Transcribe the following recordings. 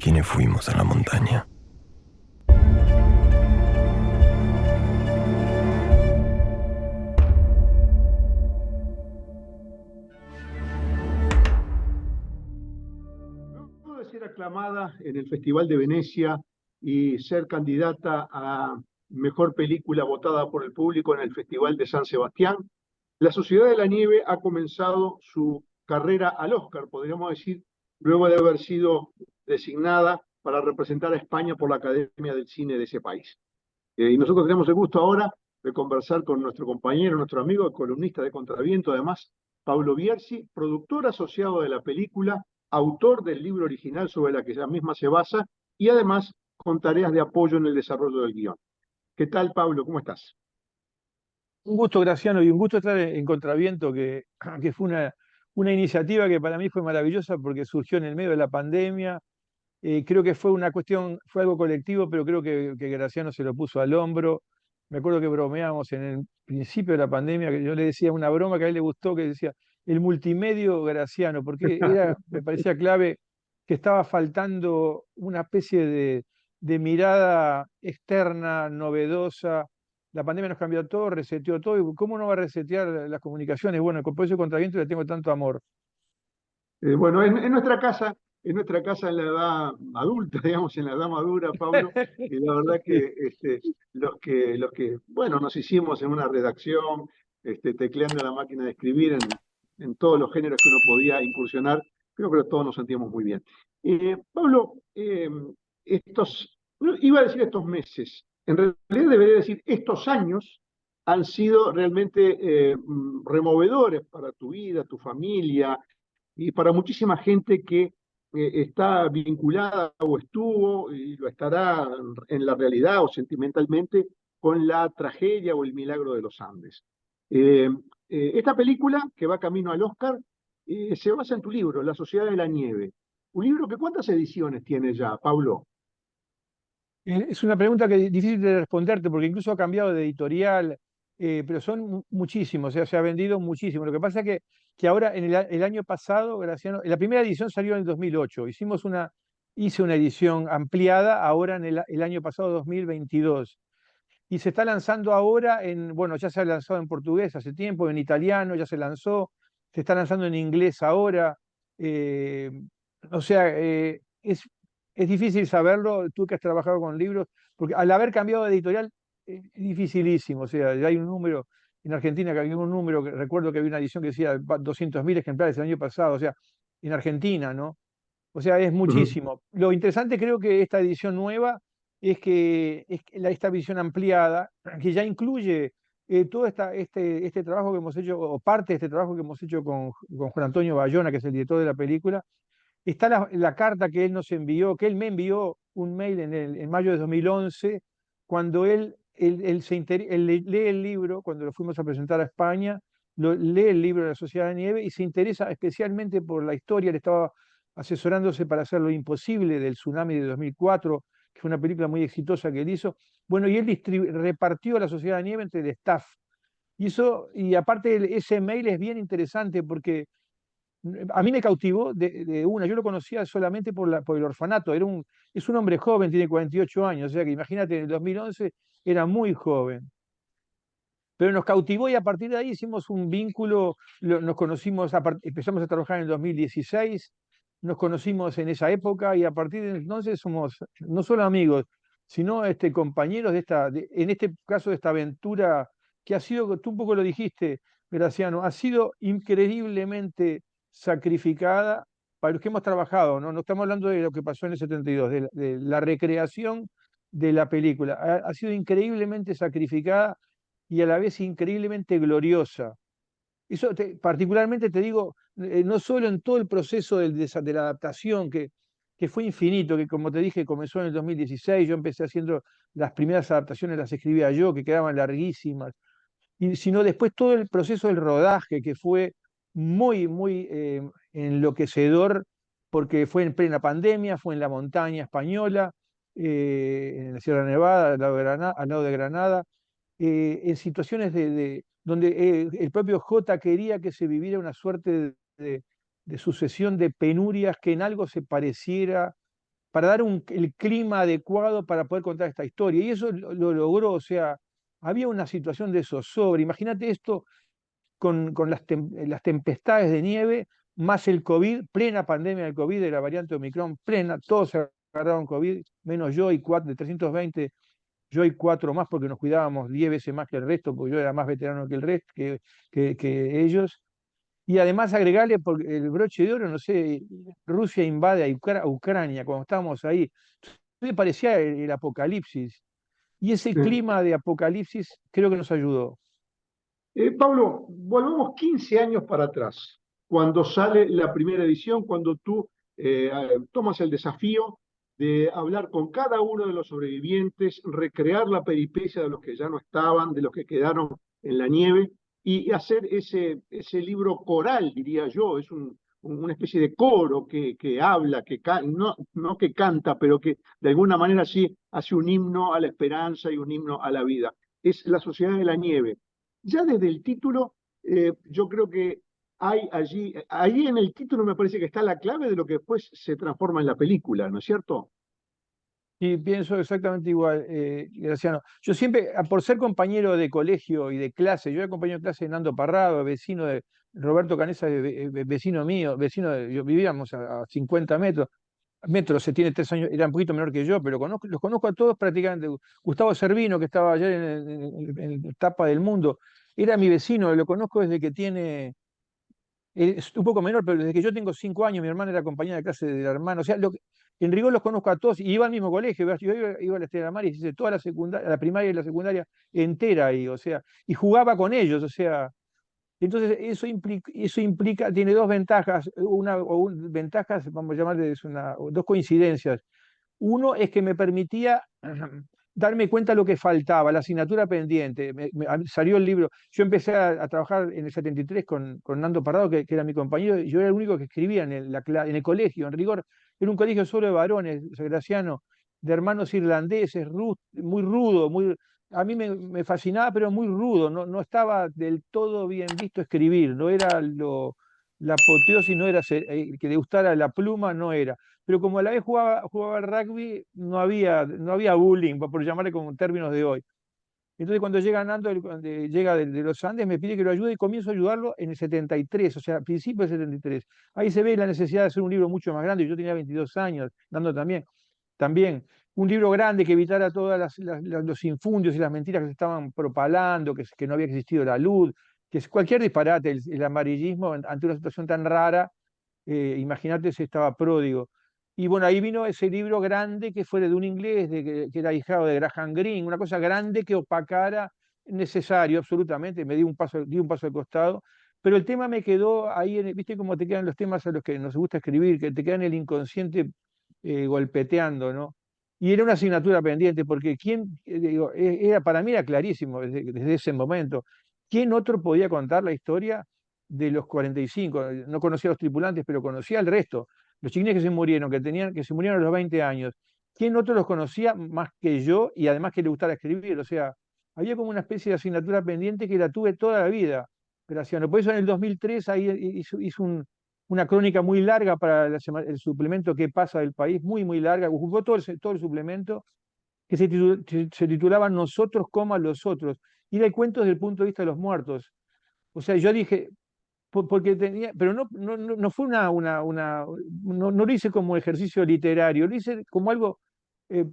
quienes fuimos a la montaña. Luego de ser aclamada en el Festival de Venecia y ser candidata a mejor película votada por el público en el Festival de San Sebastián, La Sociedad de la Nieve ha comenzado su carrera al Oscar, podríamos decir, luego de haber sido designada para representar a España por la Academia del Cine de ese país. Y nosotros tenemos el gusto ahora de conversar con nuestro compañero, nuestro amigo, columnista de Contraviento, además, Pablo Bierzi, productor asociado de la película, autor del libro original sobre la que la misma se basa y además con tareas de apoyo en el desarrollo del guión. ¿Qué tal, Pablo? ¿Cómo estás? Un gusto, Graciano, y un gusto estar en Contraviento, que fue una iniciativa que para mí fue maravillosa porque surgió en el medio de la pandemia. Creo que fue una cuestión, fue algo colectivo, pero creo que Graciano se lo puso al hombro. Me acuerdo que bromeábamos en el principio de la pandemia, que yo le decía una broma que a él le gustó, que decía el multimedio Graciano, porque me parecía clave que estaba faltando una especie de mirada externa, novedosa. La pandemia nos cambió todo, reseteó todo, y ¿cómo no va a resetear las comunicaciones? Bueno, por eso Contraviento le tengo tanto amor. Bueno, en nuestra casa en la edad adulta, digamos, en la edad madura, Pablo, y la verdad que bueno, nos hicimos en una redacción, tecleando la máquina de escribir en todos los géneros que uno podía incursionar, creo que todos nos sentíamos muy bien. Pablo, no, iba a decir estos meses, en realidad debería decir estos años han sido realmente removedores para tu vida, tu familia y para muchísima gente que está vinculada o estuvo y lo estará en la realidad o sentimentalmente con la tragedia o el milagro de los Andes. Eh, Esta película, que va camino al Oscar, se basa en tu libro, La Sociedad de la Nieve. Un libro que ¿cuántas ediciones tiene ya, Pablo? Es una pregunta que es difícil de responderte porque incluso ha cambiado de editorial, pero son muchísimos, o sea, se ha vendido muchísimo. Lo que pasa es que ahora, el año pasado, Graciano, la primera edición salió en el 2008. Hice una edición ampliada ahora en el año pasado, 2022. Y se está lanzando ahora bueno, ya se ha lanzado en portugués hace tiempo, en italiano ya se lanzó, se está lanzando en inglés ahora. eh, o sea, es difícil saberlo, tú que has trabajado con libros, porque al haber cambiado de editorial es dificilísimo. O sea, ya hay un número, en Argentina que había un número, que recuerdo que había una edición que decía 200.000 ejemplares el año pasado, o sea, en Argentina, ¿no? O sea, es Ujú. muchísimo. Lo interesante creo que esta edición nueva es que esta visión ampliada, que ya incluye todo este trabajo que hemos hecho, o parte de este trabajo que hemos hecho con Juan Antonio Bayona, que es el director de la película. Está la carta que él nos envió, que él me envió un mail en mayo de 2011, cuando él lee el libro, cuando lo fuimos a presentar a España, lee el libro de la Sociedad de Nieve y se interesa especialmente por la historia. Él estaba asesorándose para hacer Lo Imposible del tsunami de 2004, que fue una película muy exitosa que él hizo. Bueno, y él repartió la Sociedad de Nieve entre el staff. Y aparte ese mail es bien interesante porque a mí me cautivó de una. Yo lo conocía solamente por el orfanato. Es un hombre joven, tiene 48 años, o sea que imagínate, en el 2011 era muy joven. Pero nos cautivó y a partir de ahí hicimos un vínculo, nos conocimos, empezamos a trabajar en el 2016, nos conocimos en esa época y a partir de entonces somos no solo amigos, sino compañeros en este caso de esta aventura que ha sido, tú un poco lo dijiste, Graciano, ha sido increíblemente sacrificada para los que hemos trabajado, ¿no? No estamos hablando de lo que pasó en el 72, de la recreación de la película. Ha sido increíblemente sacrificada y a la vez increíblemente gloriosa. Eso particularmente te digo, no solo en todo el proceso de la adaptación, que fue infinito, que como te dije comenzó en el 2016. Yo empecé haciendo las primeras adaptaciones, las escribía yo, que quedaban larguísimas, sino después todo el proceso del rodaje, que fue muy, muy enloquecedor, porque fue en plena pandemia, fue en la montaña española, en la Sierra Nevada, al lado de Granada, en situaciones donde el propio J quería que se viviera una suerte de sucesión de penurias que en algo se pareciera para dar el clima adecuado para poder contar esta historia. Y eso lo logró, o sea, había una situación de zozobra. Imagínate esto con las tempestades de nieve, más el COVID, plena pandemia del COVID, de la variante Omicron, plena, todos se agarraron COVID, menos yo y cuatro, de 320, yo y cuatro más, porque nos cuidábamos 10 veces más que el resto, porque yo era más veterano que el resto, que ellos. Y además agregarle porque el broche de oro, no sé, Rusia invade a Ucrania cuando estábamos ahí. Me parecía el apocalipsis. Y ese Eh, clima de apocalipsis creo que nos ayudó. Pablo, volvamos 15 años para atrás, cuando sale la primera edición, cuando tú tomas el desafío de hablar con cada uno de los sobrevivientes, recrear la peripecia de los que ya no estaban, de los que quedaron en la nieve, y hacer ese libro coral, diría yo, es una especie de coro que habla, no que canta, pero que de alguna manera sí hace un himno a la esperanza y un himno a la vida. Es La Sociedad de la Nieve. Ya desde el título, yo creo que hay allí en el título me parece que está la clave de lo que después se transforma en la película, ¿no es cierto? Y pienso exactamente igual, Graciano. Yo siempre, por ser compañero de colegio y de clase, yo era compañero de clase de Nando Parrado, vecino de Roberto Canesa, vecino mío, vivíamos a 50 metros, se tiene 3 años, era un poquito menor que yo, pero los conozco a todos prácticamente. Gustavo Servino, que estaba ayer en la Tapa del Mundo, era mi vecino, lo conozco desde que tiene, es un poco menor, pero desde que yo tengo 5 años, mi hermana era compañera de clase del hermano. O sea, en rigor los conozco a todos y iba al mismo colegio. Yo iba a la Estrella Mar y hice toda la secundaria, la primaria y la secundaria entera ahí, o sea, y jugaba con ellos, o sea. Entonces, eso implica, tiene dos ventajas, ventajas, vamos a llamarle, dos coincidencias. Uno es que me permitía darme cuenta de lo que faltaba, la asignatura pendiente. Salió el libro. Yo empecé a trabajar en el 73 con Nando Parrado, que era mi compañero, y yo era el único que escribía en el colegio, en rigor. Era un colegio solo de varones, Graciano, de hermanos irlandeses, muy rudo, a mí me fascinaba, pero muy rudo. No estaba del todo bien visto escribir, no era la apoteosis, no era que le gustara la pluma, no era, pero como a la vez jugaba al rugby, no había bullying, por llamarle con términos de hoy. Entonces cuando llega Nando, cuando llega de los Andes, me pide que lo ayude y comienzo a ayudarlo en el 73, o sea, a principios del 73. Ahí se ve la necesidad de hacer un libro mucho más grande, yo tenía 22 años, Nando también. Un libro grande que evitara todos los infundios y las mentiras que se estaban propalando, que no había existido la luz, que es cualquier disparate, el amarillismo ante una situación tan rara. Imagínate si estaba pródigo. Y bueno, ahí vino ese libro grande que fue de un inglés que era hijado de Graham Greene, una cosa grande que opacara, necesario absolutamente, di un paso al costado, pero el tema me quedó ahí, viste cómo te quedan los temas a los que nos gusta escribir, que te quedan en el inconsciente golpeteando, ¿no? Y era una asignatura pendiente, porque digo, para mí era clarísimo desde ese momento, ¿quién otro podía contar la historia de los 45? No conocía a los tripulantes, pero conocía al resto. Los chiquines que se murieron a los 20 años. ¿Quién otro los conocía más que yo y además que le gustara escribir? O sea, había como una especie de asignatura pendiente que la tuve toda la vida, Graciano. Por eso en el 2003 ahí hizo una crónica muy larga para el suplemento que pasa del país, muy, muy larga. Ocupó todo el suplemento que se titulaba Nosotros, los otros. Y era el cuento desde el punto de vista de los muertos. O sea, yo dije, porque tenía, pero no fue no lo hice como ejercicio literario, lo hice como algo eh,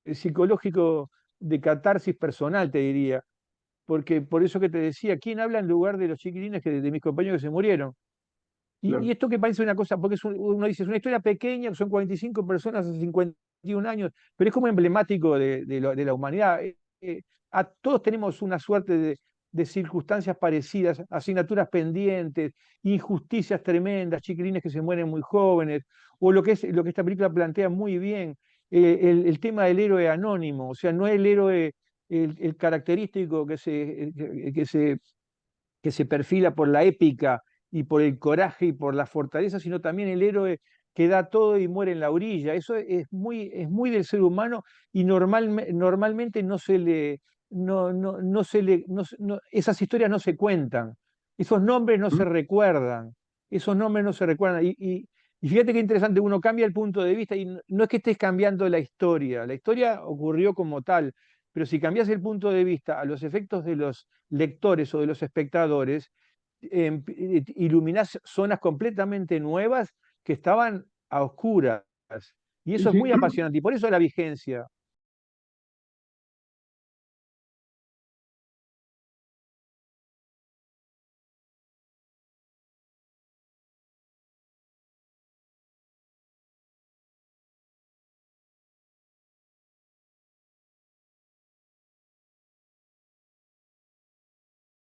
psicológico de catarsis personal, te diría. Porque por eso que te decía, ¿quién habla en lugar de los chiquilines de mis compañeros que se murieron? Y Claro. esto que parece una cosa, porque uno dice, es una historia pequeña, son 45 personas hace 51 años, pero es como emblemático de la humanidad. Todos tenemos una suerte de circunstancias parecidas, asignaturas pendientes, injusticias tremendas, chiquilines que se mueren muy jóvenes, o lo que esta película plantea muy bien, el tema del héroe anónimo, o sea, no el héroe, el característico que se perfila por la épica y por el coraje y por la fortaleza, sino también el héroe que da todo y muere en la orilla. Eso es muy del ser humano y normalmente esas historias no se cuentan, esos nombres no se ¿Mm? recuerdan, esos nombres no se recuerdan. Y fíjate qué interesante, uno cambia el punto de vista y no es que estés cambiando la historia ocurrió como tal, pero si cambias el punto de vista a los efectos de los lectores o de los espectadores, iluminás zonas completamente nuevas que estaban a oscuras. Y Sí, eso es sí. muy apasionante y por eso la vigencia.